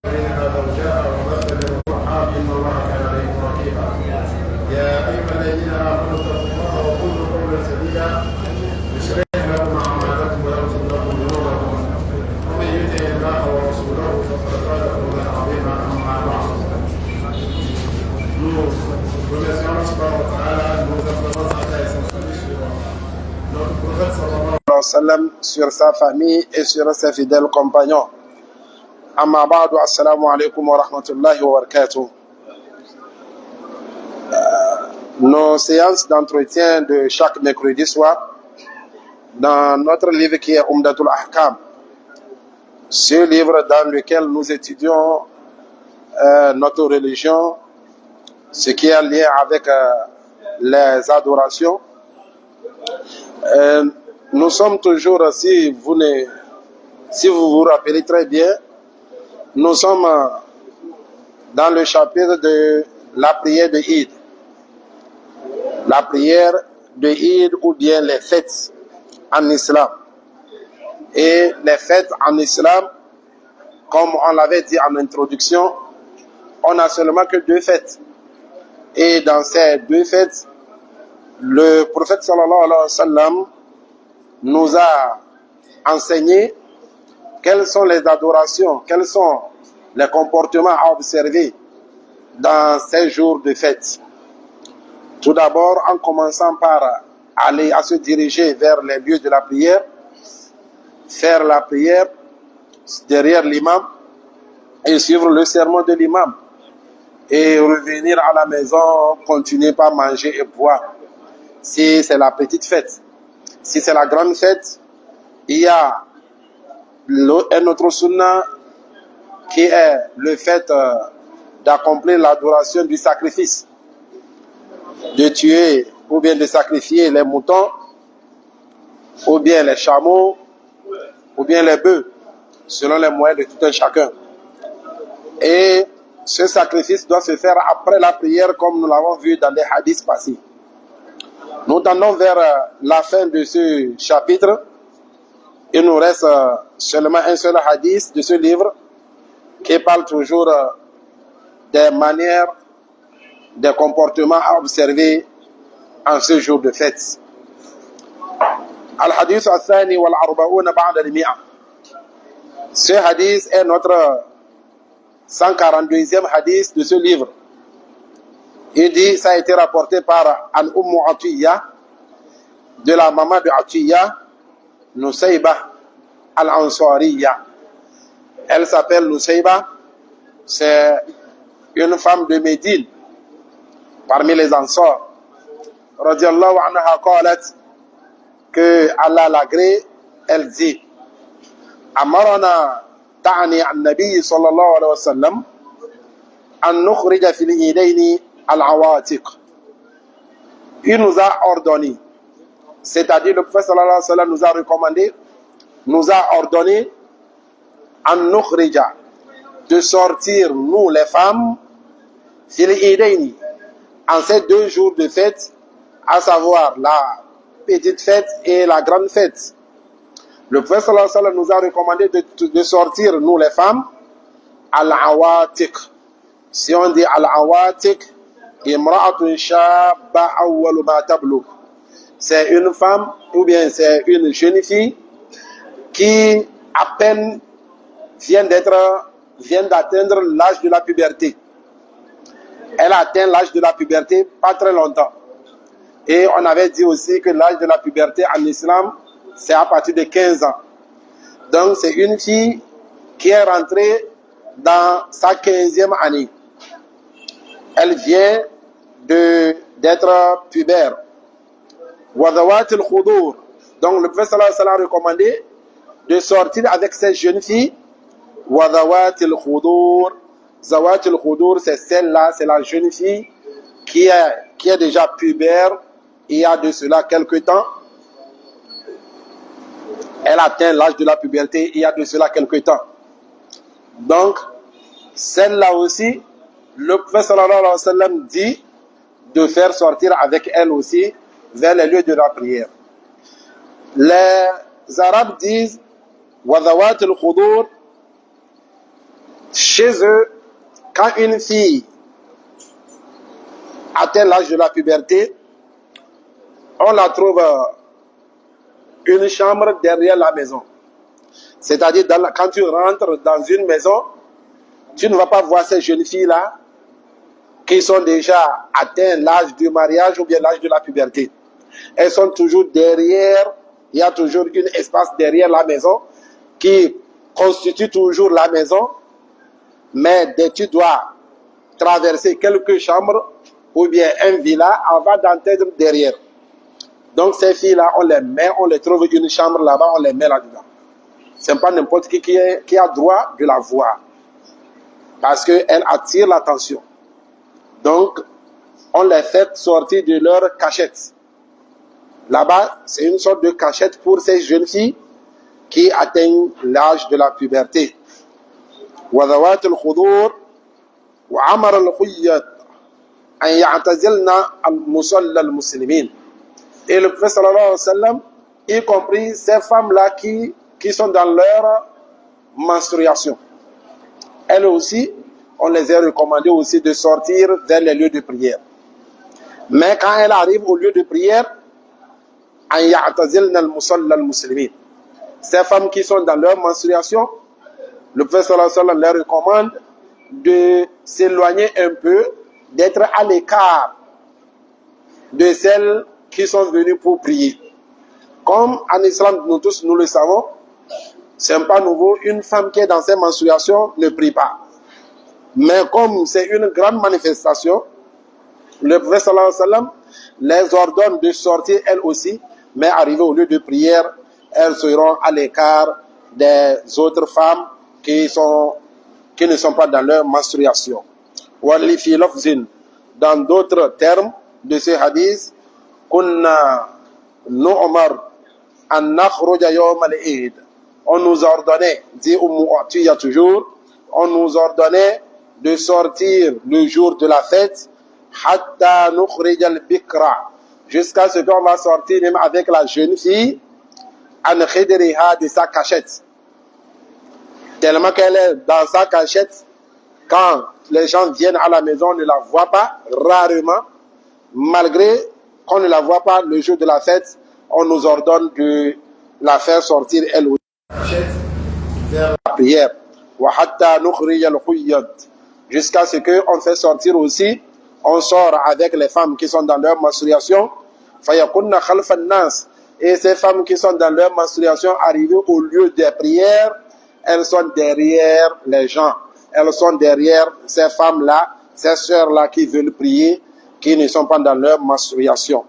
منها زوجها وبث منهما إن الله كان عليكم رقيبا. يا أيها الذين آمنوا اتقوا الله وقولوا قولا سديدا يصلح لكم أعمالكم ويغفر لكم ذنوبكم ومن يطع الله ورسوله فقد فاز فوزا عظيما. أما بعد nous remercions Allah subhanahu wa ta'ala, nous appelons à son salut sur notre prophète sallallahu alayhi wa sallam, sur sa famille et sur ses fidèles compagnons. Amma ba'du, assalamu alaikum wa rahmatullahi wa barakatuh. Nos séances d'entretien de chaque mercredi soir dans notre livre qui est Umdatul Ahkam, ce livre dans lequel nous étudions notre religion, ce qui est lié avec les adorations. Nous sommes toujours, si vous vous rappelez très bien, nous sommes dans le chapitre de la prière de Eid. La prière de Eid ou bien les fêtes en islam. Et les fêtes en islam, comme on l'avait dit en introduction, on n'a seulement que deux fêtes. Et dans ces deux fêtes, le prophète sallallahu alayhi wa sallam nous a enseigné quelles sont les adorations, quels sont les comportements à observer dans ces jours de fête. Tout d'abord, en commençant par aller à se diriger vers les lieux de la prière, faire la prière derrière l'imam et suivre le sermon de l'imam. Et revenir à la maison, continuer par manger et boire. Si c'est la petite fête. Si c'est la grande fête, il y a un autre sunnah qui est le fait d'accomplir l'adoration du sacrifice. De tuer ou bien de sacrifier les moutons, ou bien les chameaux, ou bien les bœufs, selon les moyens de tout un chacun. Et ce sacrifice doit se faire après la prière, comme nous l'avons vu dans les hadiths passés. Nous tendons vers la fin de ce chapitre. Il nous reste seulement un seul hadith de ce livre qui parle toujours des manières, des comportements à observer en ce jour de fête. Al-Hadith al-Thani wal-Arba'una ba'da al-Mi'a. Ce hadith est notre 142e hadith de ce livre. Il dit, ça a été rapporté par Al-Ummu Atiyya, de la maman de Atiyya, Nusayba Al-Ansariya. Elle s'appelle Nusayba, c'est une femme de Médine, parmi les Ansar. Radiallahu anha qalat, que Allah l'agrée, elle dit, Amarana تعني النبي صلى الله عليه وسلم أن نخرج في العيدين العواتق. Il nous a ordonné, c'est-à-dire le prophète sallallahu alayhi wa sallam nous a recommandé, nous a ordonné أن نخرج, de sortir nous les femmes في العيدين, en ces deux jours de fête, à savoir la petite fête et la grande fête. Le prophète sallallahu alayhi wa sallam nous a recommandé de sortir, nous les femmes, al-awatiq. Si on dit al-awatiq, imra'atun shabba awwalu ma tablugh. C'est une femme, ou bien c'est une jeune fille, qui à peine vient d'atteindre l'âge de la puberté. Elle a atteint l'âge de la puberté pas très longtemps. Et on avait dit aussi que l'âge de la puberté en islam, c'est à partir de 15 ans. Donc, c'est une fille qui est rentrée dans sa 15e année. Elle vient d'être pubère. Wadawat al-khudur. Donc, le prophète sallallahu alayhi wa sallam a recommandé de sortir avec cette jeune fille. Wadawat al-khudur. Zawat al-khudur, c'est celle-là, c'est la jeune fille qui est déjà pubère il y a de cela quelque temps. Elle atteint l'âge de la puberté il y a de cela quelque temps. Donc, celle-là aussi, le prophète sallallahu alayhi wa sallam dit de faire sortir avec elle aussi vers les lieux de la prière. Les Arabes disent « Wadawat al-khudur » Chez eux, quand une fille atteint l'âge de la puberté, on la trouve une chambre derrière la maison. C'est-à-dire, quand tu rentres dans une maison, tu ne vas pas voir ces jeunes filles-là qui sont déjà atteintes l'âge du mariage ou bien l'âge de la puberté. Elles sont toujours derrière, il y a toujours un espace derrière la maison qui constitue toujours la maison, mais dès que tu dois traverser quelques chambres ou bien un villa avant d'entrer derrière. Donc ces filles-là, on les met, on les trouve une chambre là-bas, on les met là-dedans. Ce n'est pas n'importe qui a droit de la voir. Parce qu'elle attire l'attention. Donc, on les fait sortir de leur cachette. Là-bas, c'est une sorte de cachette pour ces jeunes filles qui atteignent l'âge de la puberté. وذوات الخضور وعمر الخيط أن يعتزلن المصلى المسلمين. Et le prophète sallallahu alayhi wa sallam, y compris ces femmes-là qui sont dans leur menstruation. Elles aussi, on les a recommandées aussi de sortir vers les lieux de prière. Mais quand elles arrivent au lieu de prière, ces femmes qui sont dans leur menstruation, le prophète sallallahu alayhi wa sallam leur recommande de s'éloigner un peu, d'être à l'écart de celles qui sont venues pour prier. Comme en islam, nous tous nous le savons, c'est pas nouveau, une femme qui est dans ses menstruations ne prie pas. Mais comme c'est une grande manifestation, le prophète sallallahu alayhi wa sallam les ordonne de sortir elles aussi, mais arrivées au lieu de prière, elles seront à l'écart des autres femmes qui ne sont pas dans leur menstruation. Dans d'autres termes de ce hadith, kunna nu'mar an nakhruja yawm al-eid. On nous ordonnait, dit Umm Atiya toujours, on nous ordonnait de sortir le jour de la fête, hatta nukhrij al-bikra, jusqu'à ce qu'on va sortir même avec la jeune fille, an khidriha, de sa cachette. Tellement qu'elle est dans sa cachette, quand les gens viennent à la maison, on ne la voit pas, rarement, malgré qu'on ne la voit pas le jour de la fête, on nous ordonne de la faire sortir elle aussi vers la prière. Jusqu'à ce qu'on fait sortir aussi, on sort avec les femmes qui sont dans leur menstruation. Et ces femmes qui sont dans leur menstruation, arrivées au lieu des prières, elles sont derrière les gens. Elles sont derrière ces femmes-là, ces sœurs-là qui veulent prier, qui ne sont pas dans leur menstruation.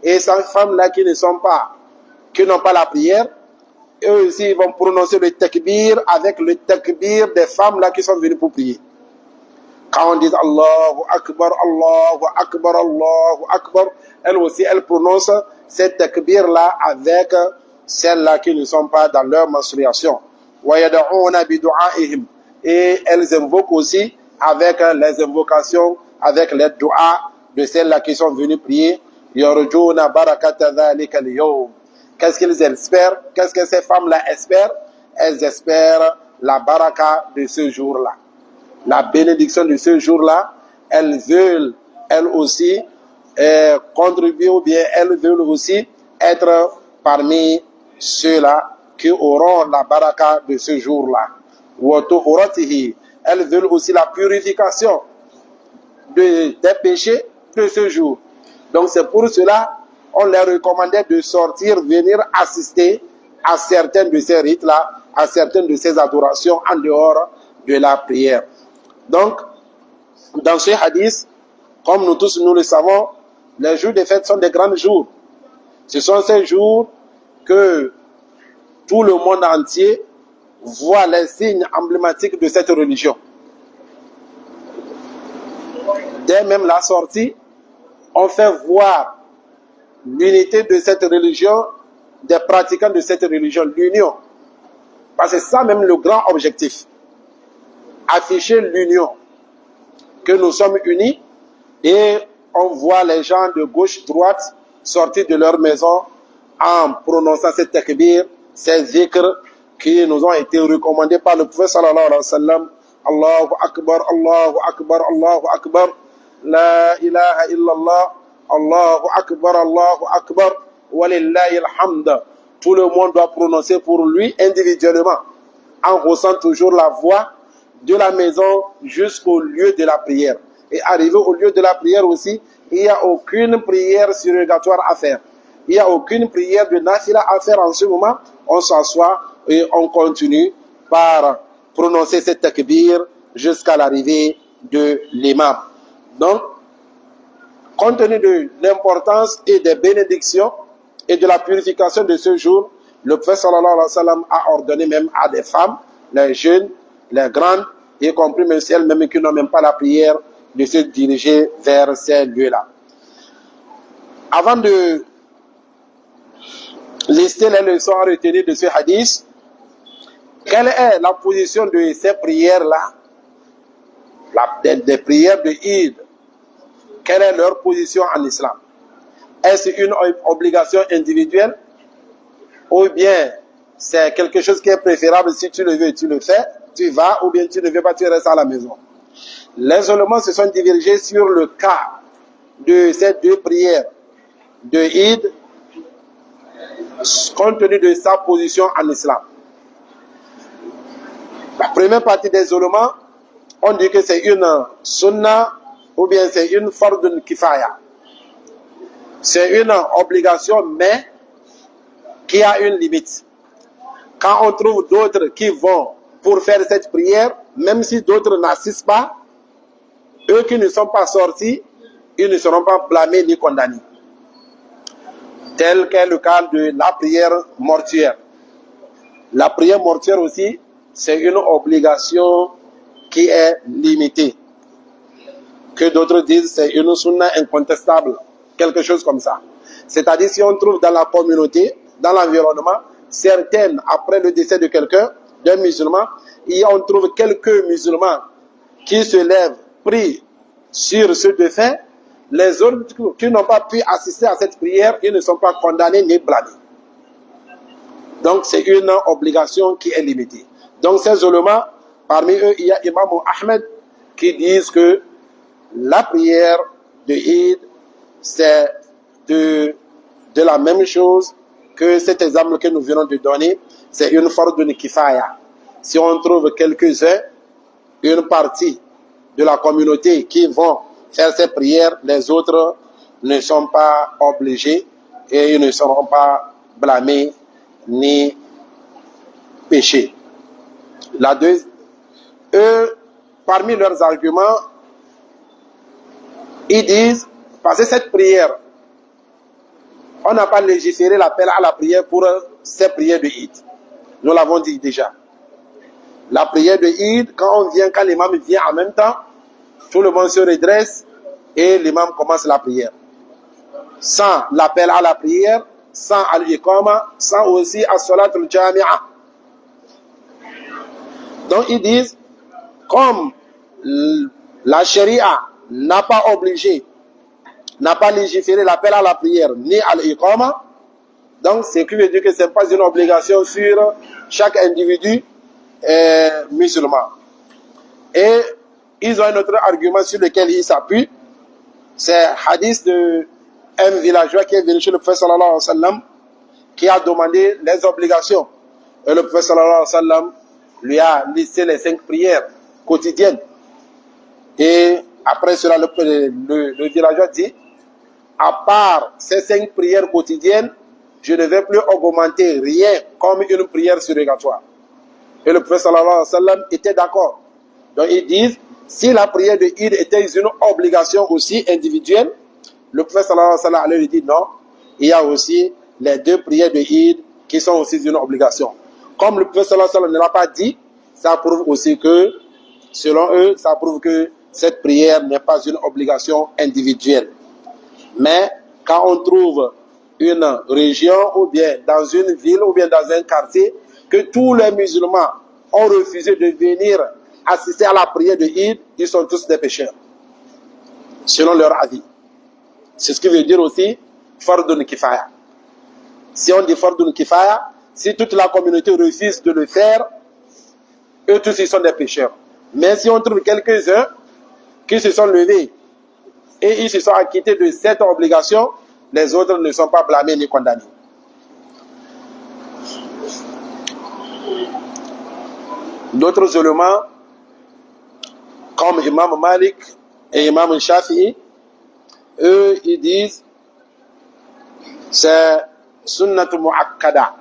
Et ces femmes-là qui n'ont pas la prière, eux aussi ils vont prononcer le takbir avec le takbir des femmes-là qui sont venues pour prier. Quand on dit Allahu Akbar, Allahu Akbar, Allahu Akbar, elles aussi elles prononcent ces takbir-là avec celles-là qui ne sont pas dans leur menstruation. Et elles invoquent aussi avec les invocations, avec les doigts de celles-là qui sont venues prier. Qu'est-ce qu'ils espèrent? Qu'est-ce que ces femmes-là espèrent? Elles espèrent la baraka de ce jour-là, la bénédiction de ce jour-là. Elles veulent, elles aussi, contribuer, ou bien elles veulent aussi être parmi ceux-là qui auront la baraka de ce jour-là. Elles veulent aussi la purification des péchés de ce jour. Donc c'est pour cela on leur recommandait de sortir, venir assister à certains de ces rites-là, à certaines de ces adorations en dehors de la prière. Donc, dans ce hadith, comme nous tous nous le savons, les jours des fêtes sont des grands jours. Ce sont ces jours que tout le monde entier voit les signes emblématiques de cette religion. Dès même la sortie, on fait voir l'unité de cette religion, des pratiquants de cette religion, l'union. Parce que c'est ça même le grand objectif. Afficher l'union. Que nous sommes unis et on voit les gens de gauche, droite sortir de leur maison en prononçant ces takbir, ces zikrs qui nous ont été recommandés par le prophète sallallahu alayhi wa sallam. Allahu Akbar, Allahu Akbar, Allahu Akbar, La ilaha illallah, Allahu Akbar, Walillahi alhamd. Tout le monde doit prononcer pour lui individuellement, en haussant toujours la voix de la maison jusqu'au lieu de la prière. Et arrivé au lieu de la prière aussi, il n'y a aucune prière surrogatoire à faire. Il n'y a aucune prière de nafila à faire en ce moment. On s'assoit et on continue par prononcer cette takbir jusqu'à l'arrivée de l'imam. Donc, compte tenu de l'importance et des bénédictions et de la purification de ce jour, le prophète sallallahu alayhi wa sallam a ordonné même à des femmes, les jeunes, les grandes, y compris même celles même qui n'ont même pas la prière, de se diriger vers ces lieux-là. Avant de lister les leçons à retenir de ce hadith, quelle est la position de ces prières-là, des prières de Eid? Quelle est leur position en islam? Est-ce une obligation individuelle ou bien c'est quelque chose qui est préférable? Si tu le veux, tu le fais, tu vas, ou bien tu ne veux pas, tu restes à la maison. Les ulémas se sont dirigés sur le cas de ces deux prières de Eid compte tenu de sa position en islam. La première partie des ulémas, on dit que c'est une sunna ou bien c'est une fardun kifaya. C'est une obligation, mais qui a une limite. Quand on trouve d'autres qui vont pour faire cette prière, même si d'autres n'assistent pas, eux qui ne sont pas sortis, ils ne seront pas blâmés ni condamnés. Tel qu'est le cas de la prière mortuaire. La prière mortuaire aussi, c'est une obligation qui est limitée. Que d'autres disent c'est une sunna incontestable, quelque chose comme ça. C'est-à-dire si on trouve dans la communauté, dans l'environnement, certaines, après le décès de quelqu'un, d'un musulman, on trouve quelques musulmans qui se lèvent, prient sur ce défunt, les autres qui n'ont pas pu assister à cette prière, ils ne sont pas condamnés ni blâmés. Donc c'est une obligation qui est limitée. Donc ces ulémas, parmi eux, il y a Imam Ahmed qui disent que la prière de Eid, c'est de la même chose que cet exemple que nous venons de donner, c'est une fardun kifaya. Si on trouve quelques-uns, une partie de la communauté qui vont faire ces prières, les autres ne sont pas obligés et ils ne seront pas blâmés ni péchés. Eux, parmi leurs arguments, ils disent, parce que cette prière, on n'a pas légiféré l'appel à la prière pour ces prières de Eid. Nous l'avons dit déjà. La prière de Eid, quand l'imam vient en même temps, tout le monde se redresse et l'imam commence la prière. Sans l'appel à la prière, sans al-iqama, sans aussi as-salat al-jami'a. Donc ils disent, comme la charia n'a pas obligé, n'a pas légiféré l'appel à la prière, ni à l'iqama, donc ce qui veut dire que ce n'est pas une obligation sur chaque individu musulman. Et ils ont un autre argument sur lequel ils s'appuient, c'est hadith d'un villageois qui est venu chez le prophète sallallahu alayhi wa sallam, qui a demandé les obligations. Et le prophète sallallahu alayhi wa sallam lui a listé les 5 prières quotidiennes. Et après cela, le villageois dit, à part ces 5 prières quotidiennes, je ne vais plus augmenter rien comme une prière surrogatoire. Et le prophète sallallahu alayhi wa sallam était d'accord. Donc ils disent, si la prière de Eid était une obligation aussi individuelle, le prophète sallallahu alayhi wa sallam lui dit non, il y a aussi les 2 prières de Eid qui sont aussi une obligation. Comme le prophète sallallahu alayhi wa sallam ne l'a pas dit, ça prouve aussi que, selon eux, ça prouve que cette prière n'est pas une obligation individuelle. Mais quand on trouve une région ou bien dans une ville ou bien dans un quartier que tous les musulmans ont refusé de venir assister à la prière de Eid, ils sont tous des pécheurs, selon leur avis. C'est ce qui veut dire aussi fardun kifaya. Si on dit fardun kifaya, si toute la communauté refuse de le faire, eux tous ils sont des pécheurs. Mais si on trouve quelques-uns qui se sont levés et ils se sont acquittés de cette obligation, les autres ne sont pas blâmés ni condamnés. D'autres éléments, comme Imam Malik et Imam Shafi'i, eux, ils disent c'est sunnatu mu'akkada.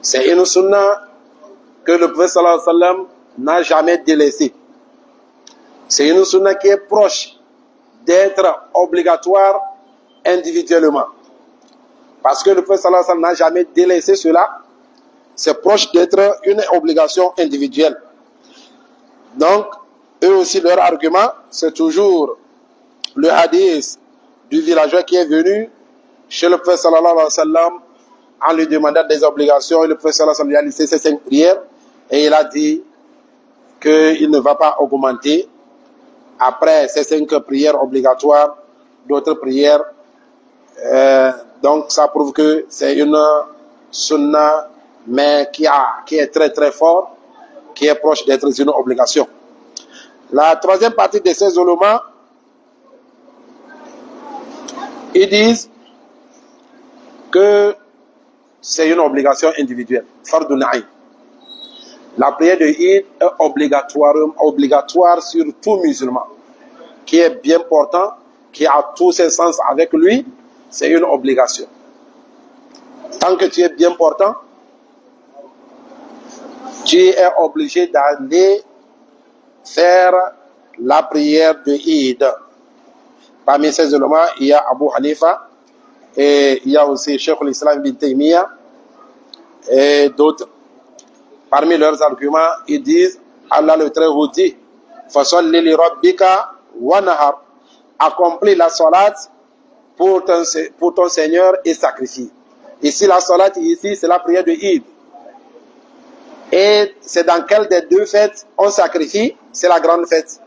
C'est une sunna que le prophète sallallahu alayhi wa sallam n'a jamais délaissée. C'est une sunna qui est proche d'être obligatoire individuellement. Parce que le prophète sallallahu alayhi wa sallam n'a jamais délaissé cela, c'est proche d'être une obligation individuelle. Donc, eux aussi, leur argument, c'est toujours le hadith du villageois qui est venu chez le prophète sallallahu alayhi wa sallam en lui demandant des obligations. Et le prophète sallallahu alayhi wa sallam lui a laissé ses 5 prières et il a dit qu'il ne va pas augmenter après ces 5 prières obligatoires d'autres prières. Donc, ça prouve que c'est une sunna, mais qui est très très fort, qui est proche d'être une obligation. La troisième partie de ces éléments, ils disent que c'est une obligation individuelle, fardun ayn. La prière de Eid est obligatoire sur tout musulman, qui est bien portant, qui a tous ses sens avec lui, c'est une obligation. Tant que tu es bien portant, tu es obligé d'aller faire la prière de Eid. Parmi ces éléments, il y a Abu Hanifa et il y a aussi Cheikh al-Islam ibn Taymiyyah et d'autres. Parmi leurs arguments, ils disent Allah le Très-Haut dit Fasalli li rabbika wa nahar, accomplis la salat pour ton Seigneur et sacrifie. Ici, la salat, ici, c'est la prière de Eid. Et c'est dans quelle des deux fêtes on sacrifie? C'est la grande fête.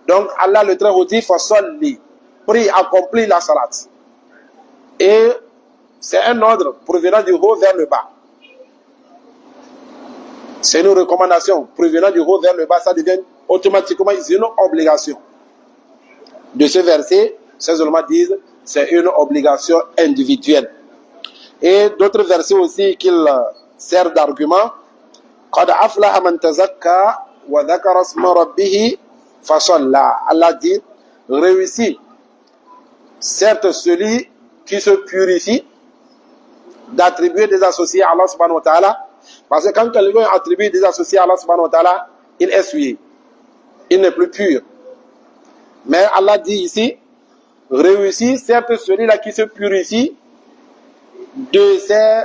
Donc, Allah le Très-Haut dit Fasalli, prie, accomplis la salat. Et c'est un ordre provenant du haut vers le bas. C'est une recommandation provenant du haut vers le bas, ça devient automatiquement une obligation. De ce verset, ces éléments disent c'est une obligation individuelle. Et d'autres versets aussi qu'ils servent d'argument. قَدْ أَفْلَحَ مَنْ تَزَكَّى وَذَكَرَ اسْمَ رَبِّهِ فَصَلَّى. Allah dit réussit certes celui qui se purifie d'attribuer des associés à Allah subhanahu wa ta'ala. Parce que quand quelqu'un attribue des associés à Allah subhanahu wa ta'ala, il est souillé. Il n'est plus pur. Mais Allah dit ici, réussit certes celui-là qui se purifie de ses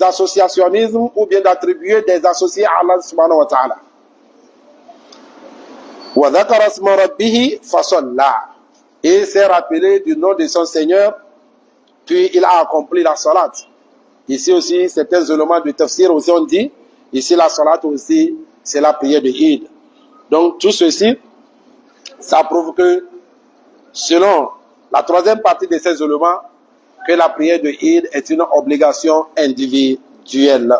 associationnismes ou bien d'attribuer des associés à Allah subhanahu wa ta'ala. Wa dhakara isma rabbihi fasalla. Et s'est rappelé du nom de son Seigneur, puis il a accompli la salat. Ici aussi, certains éléments de tafsir aussi on dit, ici la salat aussi, c'est la prière de Eid. Donc tout ceci, ça prouve que, selon la troisième partie de ces éléments, que la prière de Eid est une obligation individuelle.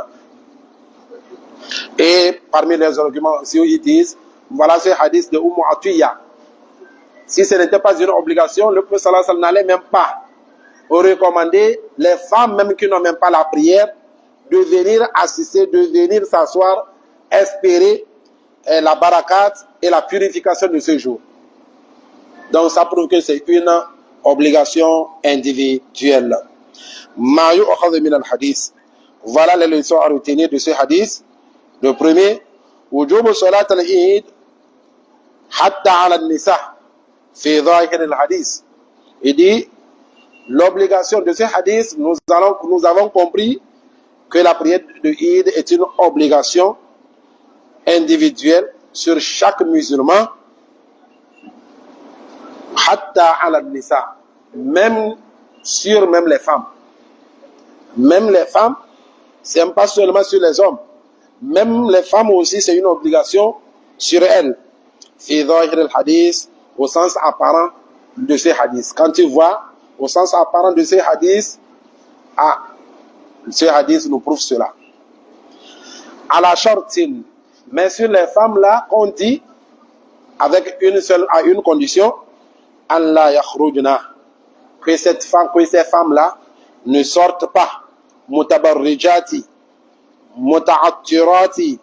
Et parmi les arguments aussi, ils disent, voilà ce hadith de Atiyya. Si ce n'était pas une obligation, le prophète sallallahu alayhi wa sallam n'allait même pas recommander les femmes même qui n'ont même pas la prière de venir assister, de venir s'asseoir, espérer la barakat et la purification de ce jour. Donc ça prouve que c'est une obligation individuelle. Ma yu'khadhu min al-hadith. Voilà les leçons à retenir de ce hadith. Le premier, wujubu salat al-Eid hatta ala al-nisa fi dhahir al-hadith. Il dit l'obligation de ce hadith, nous avons compris que la prière de Eid est une obligation individuelle sur chaque musulman, hatta ala nisa, même sur même les femmes. Même les femmes, c'est pas seulement sur les hommes. Même les femmes aussi, c'est une obligation sur elles. Fi dhahir al-hadith, au sens apparent de ce hadith. Quand tu vois au sens apparent de ces hadiths, Ce hadith nous prouve cela. À la shartin, mais sur les femmes là, on dit avec à une condition, Allah yakhrujna, que ces femmes là ne sortent pas, mutabarrijati, mutaattirati,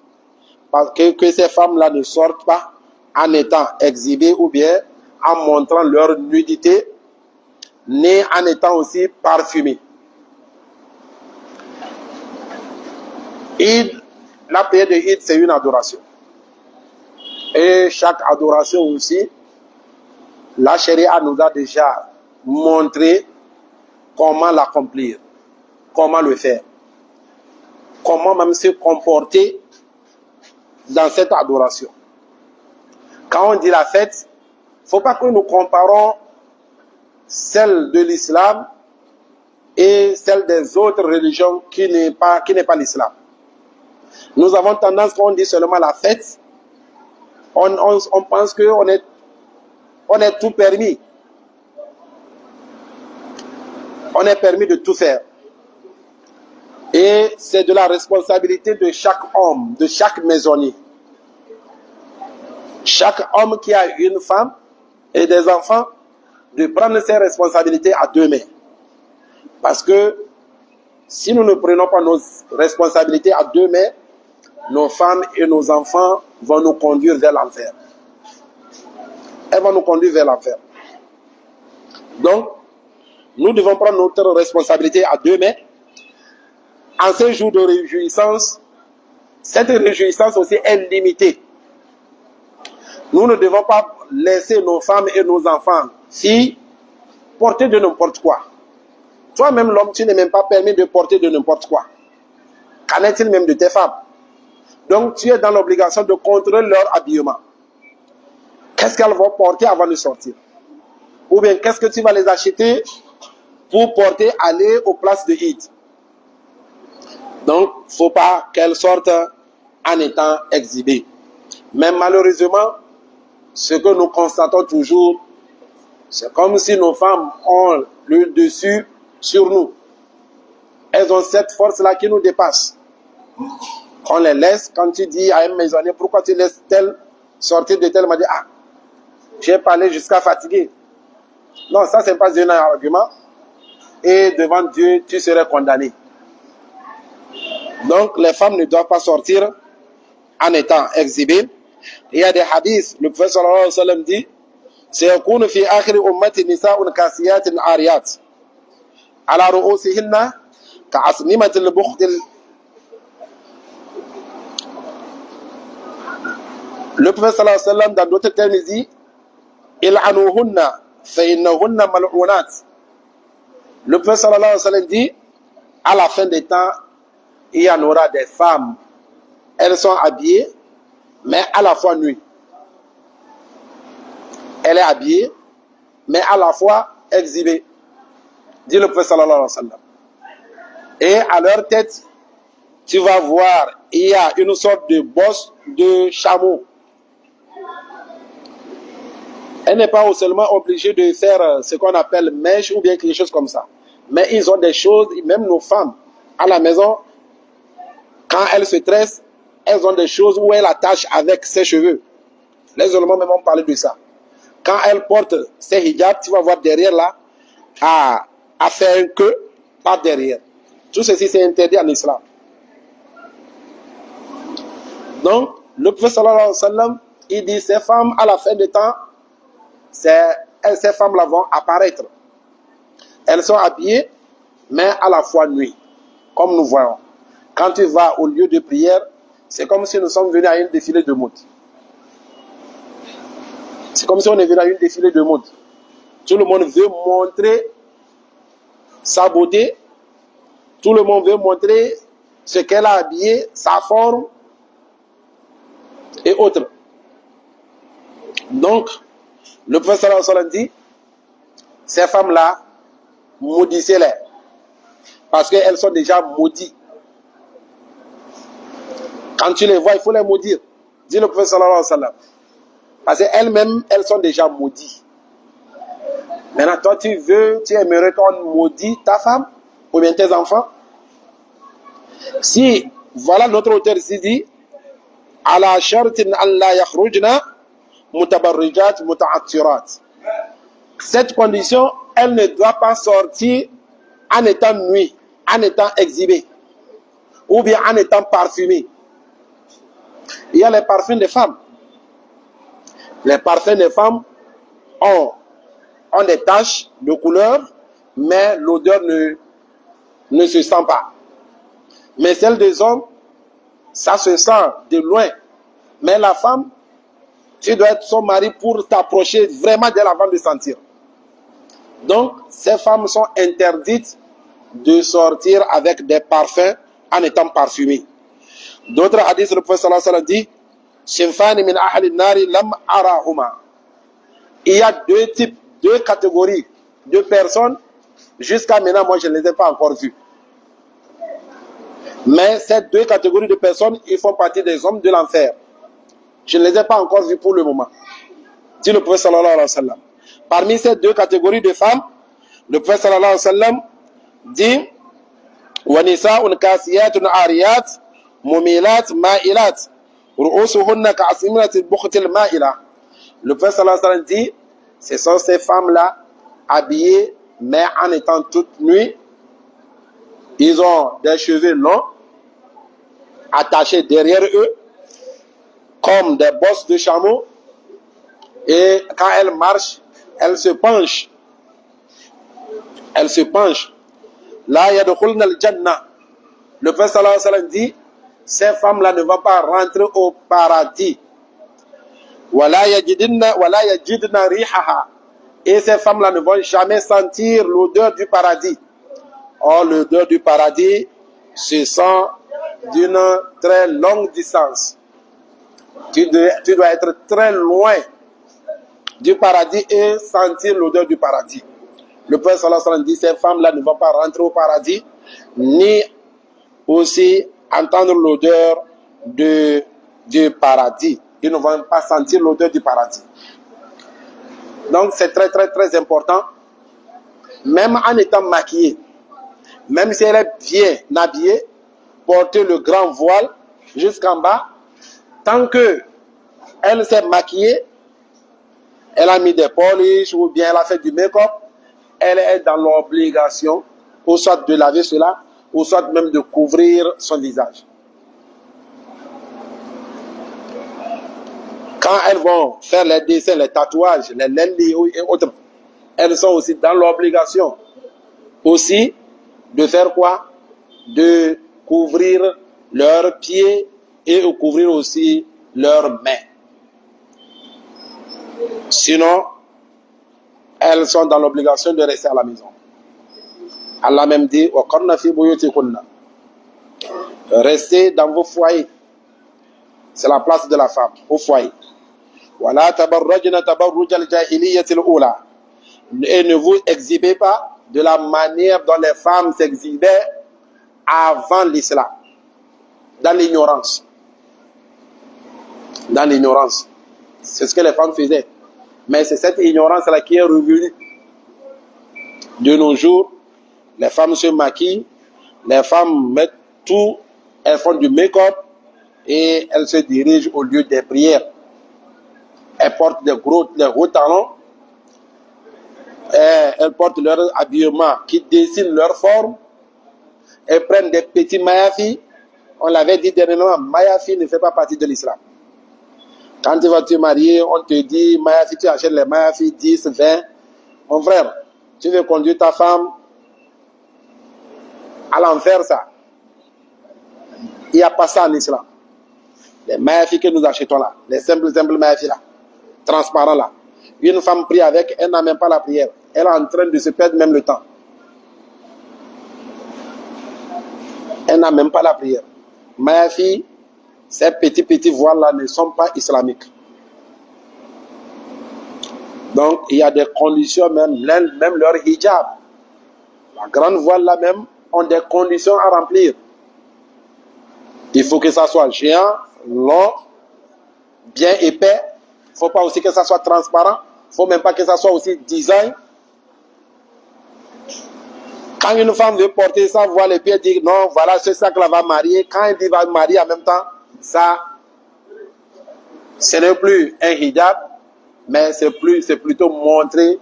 parce que ces femmes là ne sortent pas en étant exhibées ou bien en montrant leur nudité, ni en étant aussi parfumées. Eid, la prière de Eid, c'est une adoration. Et chaque adoration aussi, la Sharia nous a déjà montré comment l'accomplir, comment le faire, comment même se comporter dans cette adoration. Quand on dit la fête, il ne faut pas que nous comparons celle de l'islam et celle des autres religions qui n'est pas l'islam. Nous avons tendance, quand on dit seulement la fête, on pense qu'on est tout permis. On est permis de tout faire. Et c'est de la responsabilité de chaque homme, de chaque maisonnier. Chaque homme qui a une femme et des enfants, de prendre ses responsabilités à deux mains. Parce que si nous ne prenons pas nos responsabilités à deux mains, nos femmes et nos enfants vont nous conduire vers l'enfer. Elles vont nous conduire vers l'enfer. Donc, nous devons prendre notre responsabilité à deux mains. En ces jours de réjouissance, cette réjouissance aussi est limitée. Nous ne devons pas laisser nos femmes et nos enfants filles porter de n'importe quoi. Toi-même, l'homme, tu n'es même pas permis de porter de n'importe quoi. Qu'en est-il même de tes femmes? Donc, tu es dans l'obligation de contrôler leur habillement. Qu'est-ce qu'elles vont porter avant de sortir? Ou bien, qu'est-ce que tu vas les acheter pour porter, aller aux places de Eid? Donc, il ne faut pas qu'elles sortent en étant exhibées. Mais malheureusement, ce que nous constatons toujours, c'est comme si nos femmes ont le dessus sur nous. Elles ont cette force-là qui nous dépasse. On les laisse, quand tu dis à un maisonnier, pourquoi tu laisses tel sortir de tel, m'a dit, ah, j'ai parlé jusqu'à fatiguer. Non, ça, c'est pas un argument. Et devant Dieu, tu serais condamné. Donc, les femmes ne doivent pas sortir en étant exhibées. Il y a des hadiths, le prophète sallallahu alayhi wa sallam dit, سيكون في آخر أمتي نساء كاسيات عاريات على رؤوسهن كأسنمة البخت. Le prophète sallallahu alayhi wa sallam, dans d'autres termes, il dit, il'anuhunna fa'innahunna mal'unat. Le prophète sallallahu alayhi wa sallam dit, à la fin des temps, il y en aura des femmes. Elles sont habillées, mais à la fois nues. Elle est habillée, mais à la fois exhibée. Dit le prophète sallallahu alayhi wa sallam. Et à leur tête, tu vas voir, il y a une sorte de bosse de chameau. Elle n'est pas seulement obligée de faire ce qu'on appelle mèche ou bien quelque chose comme ça. Mais ils ont des choses, même nos femmes, à la maison, quand elles se tressent, elles ont des choses où elles attachent avec ses cheveux. Les Allemands même ont parlé de ça. Quand elles portent ces hijabs, tu vas voir derrière là, à faire un queue par derrière. Tout ceci, c'est interdit en islam. Donc, le prophète sallallahu alayhi wa sallam, il dit, ces femmes, à la fin du temps, ces femmes-là vont apparaître. Elles sont habillées, mais à la fois nuit, comme nous voyons. Quand tu vas au lieu de prière, c'est comme si nous sommes venus à une défilé de mode. C'est comme si on est venu à une défilé de mode. Tout le monde veut montrer sa beauté. Tout le monde veut montrer ce qu'elle a habillé, sa forme et autres. Donc, le prophète sallallahu alayhi wa sallam dit, ces femmes-là, maudissez-les. Parce qu'elles sont déjà maudites. Quand tu les vois, il faut les maudire. Dit le prophète sallallahu alayhi wa sallam. Parce qu'elles-mêmes, elles sont déjà maudites. Maintenant, toi, tu aimerais qu'on maudit ta femme ou bien tes enfants? Si, voilà notre auteur ici dit, ala shartin an la yakhrujna mutabarrijat mutaattirat. Cette condition, elle ne doit pas sortir en étant nuit, en étant exhibée, ou bien en étant parfumée. Il y a les parfums des femmes. Les parfums des femmes ont des taches de couleur, mais l'odeur ne se sent pas. Mais celle des hommes, ça se sent de loin. Mais la femme, tu dois être son mari pour t'approcher vraiment d'elle avant de sentir. Donc, ces femmes sont interdites de sortir avec des parfums en étant parfumées. D'autres hadiths, le prophète sallallahu alayhi wa sallam dit, Sinfani min ahli nari lam arahuma. Il y a deux types, deux catégories de personnes. Jusqu'à maintenant, moi, je ne les ai pas encore vues. Mais ces deux catégories de personnes, ils font partie des hommes de l'enfer. Je ne les ai pas encore vus pour le moment. Dit le prophète sallallahu alayhi wa sallam. Parmi ces deux catégories de femmes, le prophète sallallahu alayhi wa sallam dit وَنِسَاءٌ كَاسِيَاتٌ عَارِيَاتٌ مُمِيلَاتٌ مَائِلَاتٌ رُؤُوسُهُنَّ كَأَسْنِمَةِ الْبُخْتِ الْمَائِلَةِ. Le prophète sallallahu alayhi wa sallam dit, ce sont ces femmes-là habillées, mais en étant toutes nues. Ils ont des cheveux longs, attachés derrière eux, comme des bosses de chameau. Et quand elles marchent, elles se penchent. Elles se penchent. La yadkhulna al-jannah. Le prophète sallallahu alayhi wa sallam dit, ces femmes-là ne vont pas rentrer au paradis. Wala yajidna rihaha. Et ces femmes-là ne vont jamais sentir l'odeur du paradis. Or, l'odeur du paradis se sent d'une très longue distance. Tu dois être très loin du paradis et sentir l'odeur du paradis. Le prophète sallallahu alayhi wa sallam dit, ces femmes-là ne vont pas rentrer au paradis, ni aussi entendre l'odeur du paradis. Ils ne vont pas sentir l'odeur du paradis. Donc c'est très très très important, même en étant maquillée, même si elle est bien habillée, porter le grand voile jusqu'en bas, tant que elle s'est maquillée, elle a mis des polish ou bien elle a fait du make-up, elle est dans l'obligation, ou soit de laver cela, ou soit même de couvrir son visage. Quand elles vont faire les dessins, les tatouages, les lendis et autres, elles sont aussi dans l'obligation aussi de faire quoi? De couvrir leurs pieds et de couvrir aussi leurs mains. Sinon, elles sont dans l'obligation de rester à la maison. Allah même dit, restez dans vos foyers. C'est la place de la femme, au foyer. Et ne vous exhibez pas de la manière dont les femmes s'exhibaient avant l'islam, dans l'ignorance. Dans l'ignorance. C'est ce que les femmes faisaient. Mais c'est cette ignorance-là qui est revenue. De nos jours, les femmes se maquillent, les femmes mettent tout, elles font du make-up et elles se dirigent au lieu des prières. Elles portent des gros talons, elles portent leur habillement qui dessine leur forme, elles prennent des petits mayafis. On l'avait dit dernièrement, mayafi ne fait pas partie de l'islam. Quand tu vas te marier, on te dit, mayafi, tu achètes les mayafis 10, 20. Mon frère, tu veux conduire ta femme à l'enfer, ça. Il n'y a pas ça en islam. Les mayafis que nous achetons là, les simples mayafis là, transparents là. Une femme prie avec, elle n'a même pas la prière. Elle est en train de se perdre même le temps. Elle n'a même pas la prière. Mayafi, ces petits voiles là ne sont pas islamiques. Donc il y a des conditions, même leur hijab. La grande voile là même ont des conditions à remplir. Il faut que ça soit géant, long, bien épais. Il ne faut pas aussi que ça soit transparent. Il ne faut même pas que ça soit aussi design. Quand une femme veut porter ça, voir les pieds, dire non, voilà, c'est ça qu'elle va marier. Quand elle dit va marier en même temps, ça, ce n'est plus un hijab, mais c'est plutôt montrer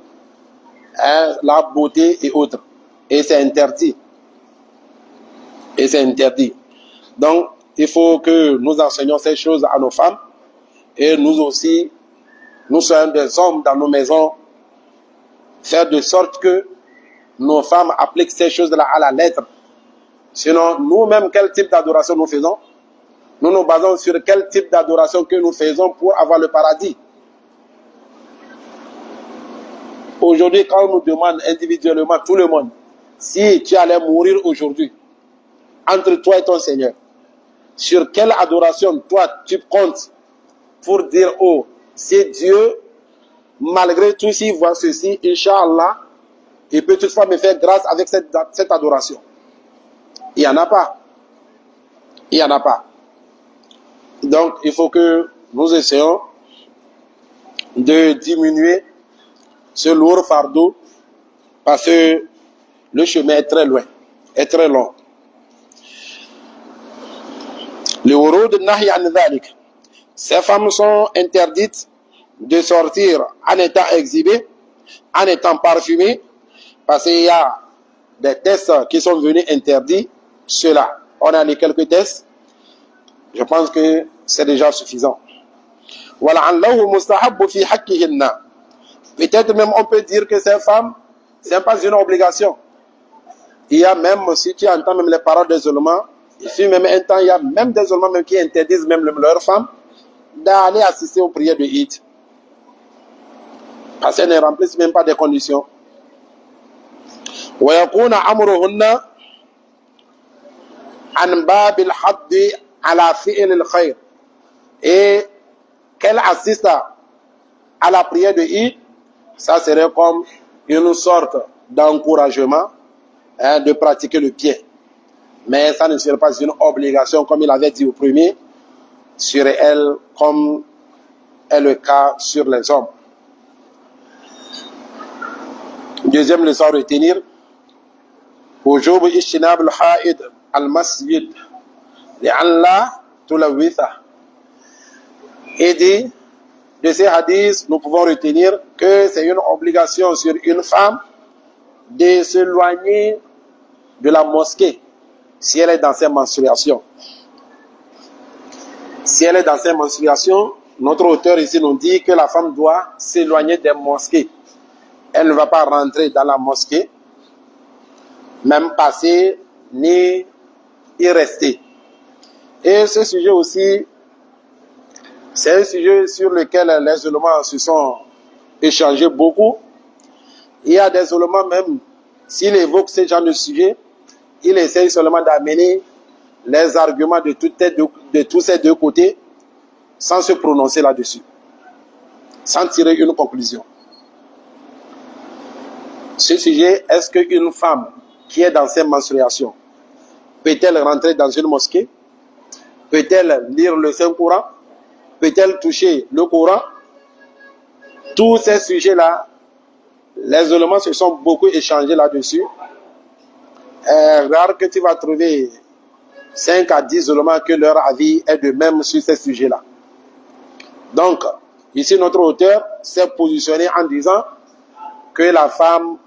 la beauté et autres. Et c'est interdit. Et c'est interdit. Donc, il faut que nous enseignions ces choses à nos femmes. Et nous aussi, nous sommes des hommes dans nos maisons, faire de sorte que nos femmes appliquent ces choses-là à la lettre. Sinon, nous-mêmes, quel type d'adoration nous faisons? Nous nous basons sur quel type d'adoration que nous faisons pour avoir le paradis. Aujourd'hui, quand on nous demande individuellement, tout le monde, si tu allais mourir aujourd'hui, entre toi et ton Seigneur, sur quelle adoration toi tu comptes pour dire, oh, c'est Dieu, malgré tout, s'il voit ceci, Inch'Allah, il peut toutefois me faire grâce avec cette adoration. Il n'y en a pas. Il n'y en a pas. Donc, il faut que nous essayons de diminuer ce lourd fardeau parce que le chemin est très loin, est très long. Le wurud nahi an dhalik. Ces femmes sont interdites de sortir en étant exhibées, en étant parfumées, parce qu'il y a des tests qui sont venus interdire cela. On a les quelques tests. Je pense que c'est déjà suffisant. Peut-être même on peut dire que ces femmes, ce n'est pas une obligation. Il y a même, si tu entends même les paroles d'isolement, il fut même un temps, il y a même des isolements même qui interdisent même leurs femmes d'aller assister aux prières de Eid. Parce qu'elles ne remplissent même pas des conditions. ويكون أمرهن عن باب الحض على فعل الخير. Et qu'elle assiste à la prière de Eid, ça serait comme une sorte d'encouragement de pratiquer le pied. Mais ça ne serait pas une obligation, comme il avait dit au premier, sur elle, comme est le cas sur les hommes. Deuxième leçon à retenir, وجوب اجتناب الحائض المسجد لئلا تلوثه. Et dit, de ces hadiths, nous pouvons retenir que c'est une obligation sur une femme de s'éloigner de la mosquée si elle est dans ses menstruations. Si elle est dans ses menstruations, notre auteur ici nous dit que la femme doit s'éloigner des mosquées. Elle ne va pas rentrer dans la mosquée, même passer, ni y rester. Et ce sujet aussi, c'est un sujet sur lequel les ulémas se sont échangés beaucoup. Il y a des ulémas même, s'il évoque ce genre de sujet, il essaye seulement d'amener les arguments de tous ces deux côtés sans se prononcer là-dessus, sans tirer une conclusion. Ce sujet, est-ce qu'une femme qui est dans ses menstruations, peut-elle rentrer dans une mosquée? Peut-elle lire le Saint-Coran? Peut-elle toucher le Coran? Tous ces sujets-là, les ulémas se sont beaucoup échangés là-dessus. Rare que tu vas trouver 5 à 10 ulémas que leur avis est de même sur ces sujets-là. Donc, ici notre auteur s'est positionné en disant que la femme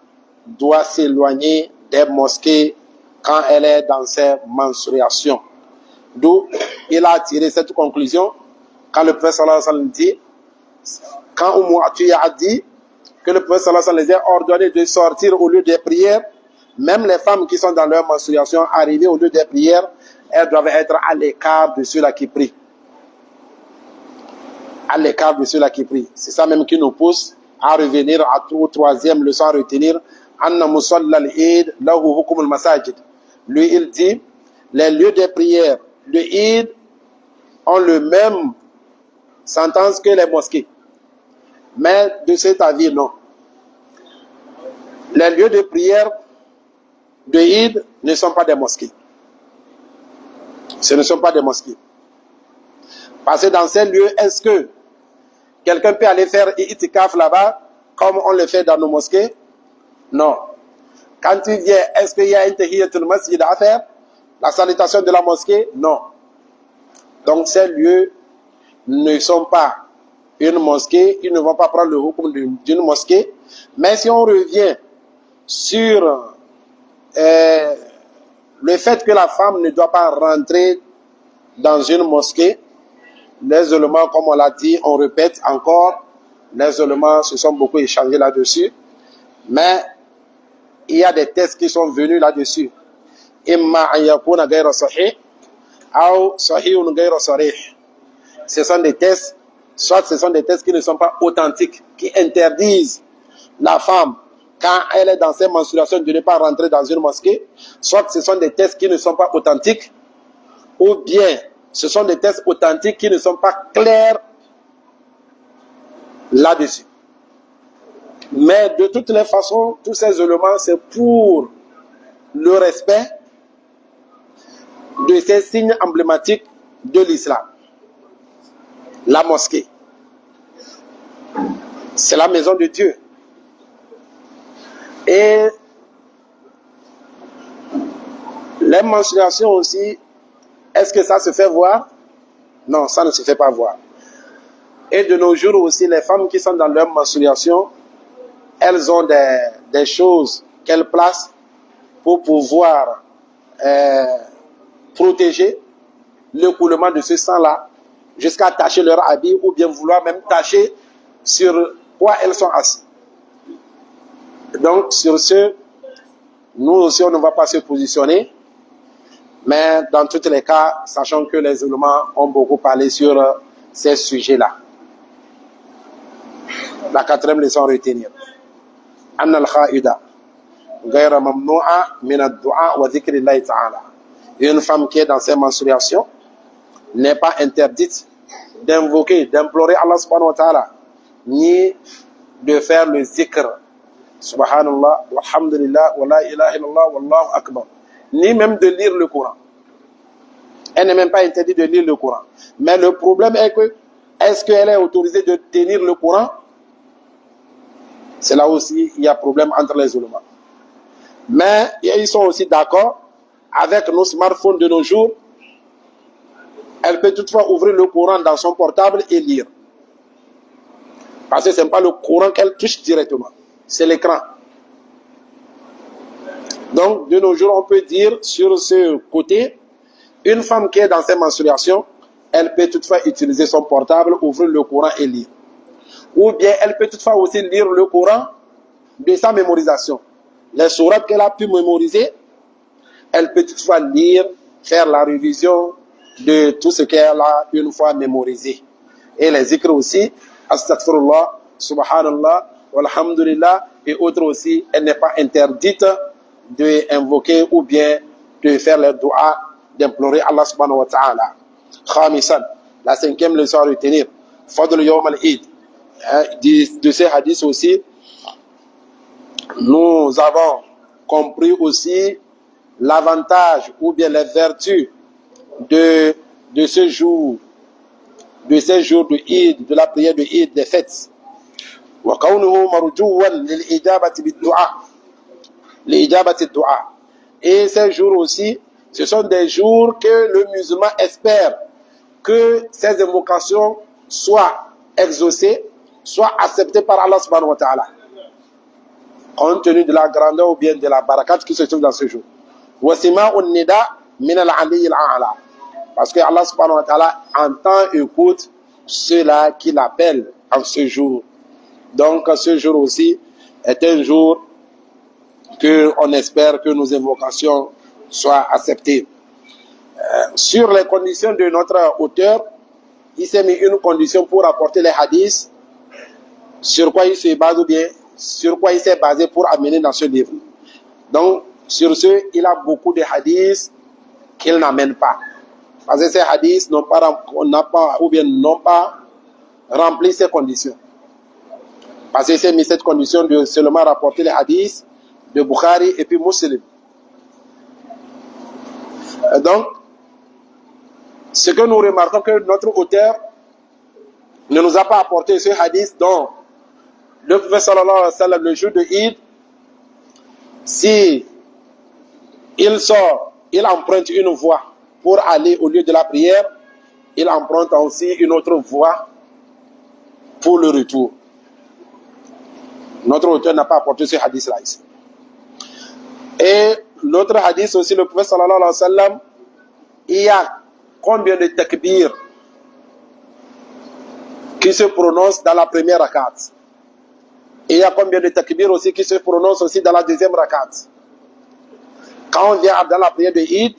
doit s'éloigner des mosquées quand elle est dans ses menstruations. D'où il a tiré cette conclusion quand le prophète sallallahu alayhi wa sallam dit, quand Umm Atiyya a dit que le prophète sallallahu alayhi wa sallam les a ordonné de sortir au lieu des prières, même les femmes qui sont dans leur menstruation, arrivées au lieu des prières, elles doivent être à l'écart de ceux-là qui prient. À l'écart de ceux-là qui prient. C'est ça même qui nous pousse à revenir au troisième leçon à retenir. Anna musalla al-Eid lahu hukum al-masajid. Lui, il dit, les lieux de prière de Eid ont le même sentence que les mosquées. Mais de cet avis, non. Les lieux de prière de Eid ne sont pas des mosquées. Ce ne sont pas des mosquées. Parce que dans ces lieux, est-ce que quelqu'un peut aller faire itikaf là-bas, comme on le fait dans nos mosquées? Non. Quand tu viens, est-ce qu'il y a une tahiyatul masjid à faire? La salutation de la mosquée? Non. Donc ces lieux ne sont pas une mosquée, ils ne vont pas prendre le hukm d'une mosquée. Mais si on revient sur le fait que la femme ne doit pas rentrer dans une mosquée, les éléments, comme on l'a dit, on répète encore, les éléments se sont beaucoup échangés là-dessus, mais il y a des tests qui sont venus là-dessus. Imma an yakuna ghayra sahih ou sahihun ghayra sarih. Ce sont des tests, soit ce sont des tests qui ne sont pas authentiques, qui interdisent la femme, quand elle est dans ses menstruations, de ne pas rentrer dans une mosquée, soit ce sont des tests qui ne sont pas authentiques, ou bien ce sont des tests authentiques qui ne sont pas clairs là-dessus. Mais de toutes les façons, tous ces éléments, c'est pour le respect de ces signes emblématiques de l'islam. La mosquée, c'est la maison de Dieu. Et les menstruations aussi, est-ce que ça se fait voir? Non, ça ne se fait pas voir. Et de nos jours aussi, les femmes qui sont dans leur menstruation, elles ont des choses qu'elles placent pour pouvoir protéger le coulement de ce sang-là, jusqu'à tacher leur habit ou bien vouloir même tacher sur quoi elles sont assises. Donc, sur ce, nous aussi, on ne va pas se positionner, mais dans tous les cas, sachant que les éléments ont beaucoup parlé sur ces sujets-là. La quatrième leçon à retenir. Anna al-kha'ida ghayra mamnu'a min ad-du'a wa dhikrillahi ta'ala. Une femme qui est dans ses menstruations n'est pas interdite d'invoquer, d'implorer Allah subhanahu wa ta'ala, ni de faire le zikr. Subhanallah, walhamdulillah, wa la ilaha illallah, wallahu akbar. Ni même de lire le Coran. Elle n'est même pas interdite de lire le Coran. Mais le problème est que, est-ce qu'elle est autorisée de tenir le Coran? C'est là aussi, il y a problème entre les ulémas. Mais ils sont aussi d'accord avec nos smartphones de nos jours. Elle peut toutefois ouvrir le Coran dans son portable et lire. Parce que ce n'est pas le Coran qu'elle touche directement. C'est l'écran. Donc, de nos jours, on peut dire sur ce côté, une femme qui est dans ses menstruations, elle peut toutefois utiliser son portable, ouvrir le Coran et lire. Ou bien, elle peut toutefois aussi lire le Coran de sa mémorisation. Les sourates qu'elle a pu mémoriser, elle peut toutefois lire, faire la révision de tout ce qu'elle a une fois mémorisé. Et les zikrs aussi, astaghfirullah, subhanallah, walhamdulillah, et autres aussi, elle n'est pas interdite d'invoquer ou bien de faire les doigts, d'implorer Allah subhanahu wa ta'ala. Khamisan, la cinquième leçon à retenir, Fadl Yawm al-Eid. De ces hadiths aussi, nous avons compris aussi l'avantage ou bien les vertus de ce jour, de ces jours de Eid, de la prière de Eid, des fêtes. Et ces jours aussi, ce sont des jours que le musulman espère que ces invocations soient exaucées, soient acceptées par Allah subhanahu wa ta'ala, compte tenu de la grandeur ou bien de la barakat qui se trouve dans ce jour. Parce que Allah subhanahu wa ta'ala entend et écoute ceux-là qui l'appellent en ce jour. Donc ce jour aussi est un jour que on espère que nos invocations soient acceptées. Sur les conditions de notre auteur, il s'est mis une condition pour apporter les hadiths, sur quoi il se base ou bien sur quoi il s'est basé pour amener dans ce livre. Donc, sur ce, il a beaucoup de hadiths qu'il n'amène pas. Parce que ces hadiths n'ont pas rempli ces conditions. Parce qu'il s'est mis cette condition de seulement rapporter les hadiths de Bukhari et puis Muslim. Donc, ce que nous remarquons que notre auteur ne nous a pas apporté ce hadith dont le prophète sallallahu alayhi wa sallam, le jour de Eid, Si il sort, il emprunte une voie pour aller au lieu de la prière, il emprunte aussi une autre voie pour le retour. Notre auteur n'a pas apporté ce hadith-là ici. Et l'autre hadith aussi, le prophète sallallahu alayhi wa sallam, il y a combien de takbir qui se prononcent dans la première rakat? Et il y a combien de takbir aussi qui se prononcent aussi dans la deuxième rakat? Quand on vient dans la prière de Eid,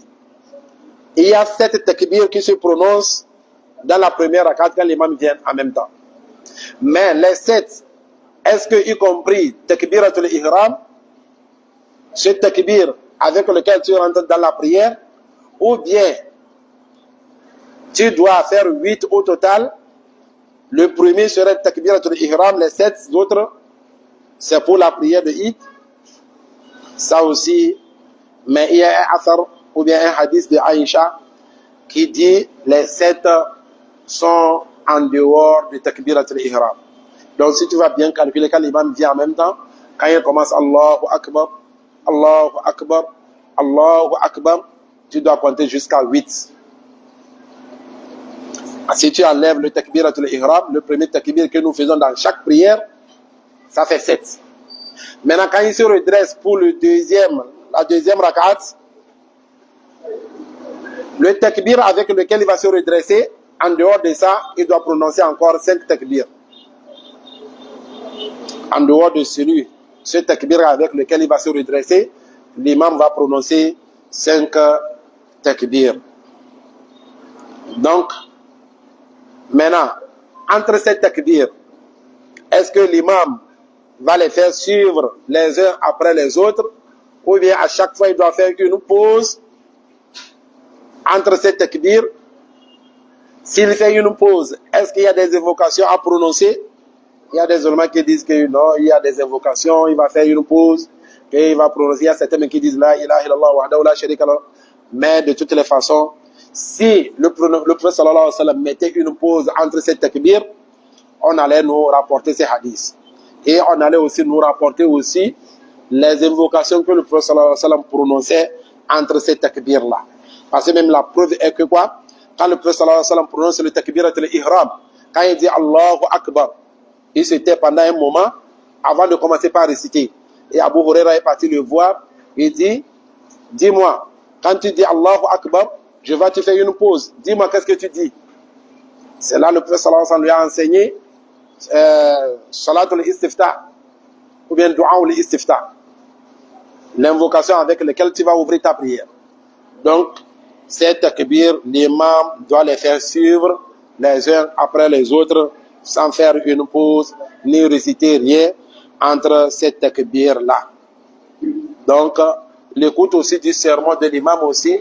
il y a 7 takbir qui se prononcent dans la première rakat quand l'imam vient en même temps. Mais les 7, est-ce que y compris takbiratul ihram, ce takbir avec lequel tu rentres dans la prière, ou bien tu dois faire 8 au total? Le premier serait takbiratul ihram, les 7 autres c'est pour la prière de Eid. Ça aussi, mais il y a un athar ou bien un hadith de Aïcha qui dit les 7 sont en dehors du takbiratul ihram. Donc si tu vas bien calculer, quand l'imam vient en même temps, quand il commence Allahu Akbar, Allahu Akbar, Allahu Akbar, tu dois compter jusqu'à 8. Si tu enlèves le takbiratul ihram, le premier takbir que nous faisons dans chaque prière, ça fait 7. Maintenant, quand il se redresse pour la deuxième rakat, le takbir avec lequel il va se redresser, en dehors de ça, il doit prononcer encore 5 takbirs. En dehors de ce takbir avec lequel il va se redresser, l'imam va prononcer 5 takbirs. Donc, maintenant, entre ces takbirs, est-ce que l'imam va les faire suivre les uns après les autres, ou bien à chaque fois il doit faire une pause entre ces takbirs? S'il fait une pause, est-ce qu'il y a des invocations à prononcer? Il y a des éléments qui disent que non, il y a des invocations, il va faire une pause, et il va prononcer. Il y a certains qui disent la ilaha illallah wahdahu la sharika lahu. Mais de toutes les façons, si le prophète sallallahu alayhi wa sallam mettait une pause entre ces takbirs, on allait nous rapporter ces hadiths. Et on allait aussi nous rapporter aussi les invocations que le prophète sallallahu alayhi wa sallam prononçait entre ces takbirs-là. Parce que même la preuve est que quoi? Quand le prophète sallallahu alayhi wa sallam prononce le takbiratul ihram, quand il dit Allahu Akbar, il se tait pendant un moment avant de commencer par réciter. Et Abu Huraira est parti le voir. Il dit, dis-moi, quand tu dis Allahu Akbar, je vais te faire une pause. Dis-moi, qu'est-ce que tu dis? C'est là le prophète sallallahu alayhi wa sallam lui a enseigné Salatul Istiftah, ou bien Dua ul Istiftah, l'invocation avec laquelle tu vas ouvrir ta prière. Donc, ces takbir, l'imam doit les faire suivre les uns après les autres, sans faire une pause, ni réciter rien entre ces takbir-là. Donc, l'écoute aussi du sermon de l'imam aussi,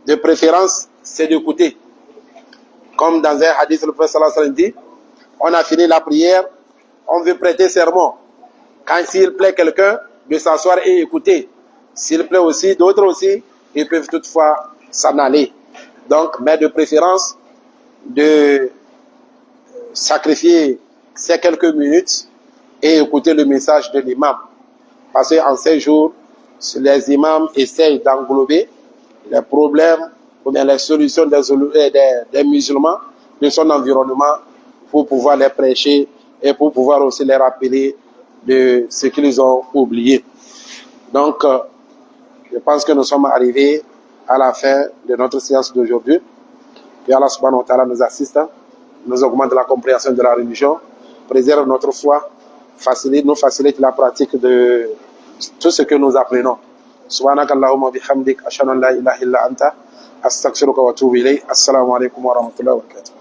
de préférence, c'est d'écouter. Comme dans un hadith, le prophète sallallahu alayhi wa sallam dit, on a fini la prière, on veut prêter sermon. Quand s'il plaît quelqu'un, de s'asseoir et écouter. S'il plaît aussi, d'autres aussi, ils peuvent toutefois s'en aller. Donc, mais de préférence, de sacrifier ces quelques minutes et écouter le message de l'imam. Parce qu'en ces jours, les imams essayent d'englober les problèmes ou bien les solutions des musulmans de son environnement pour pouvoir les prêcher et pour pouvoir aussi les rappeler de ce qu'ils ont oublié. Donc, je pense que nous sommes arrivés à la fin de notre séance d'aujourd'hui. Que Allah subhanahu wa ta'ala nous assiste, nous augmente la compréhension de la religion, préserve notre foi, nous facilite la pratique de tout ce que nous apprenons. Subhanaka Allahumma bihamdik, ashhadu an la ilaha illa anta, astaghfiruka wa atubu ilayk. Assalamu alaikum wa rahmatullahi wa barakatuh.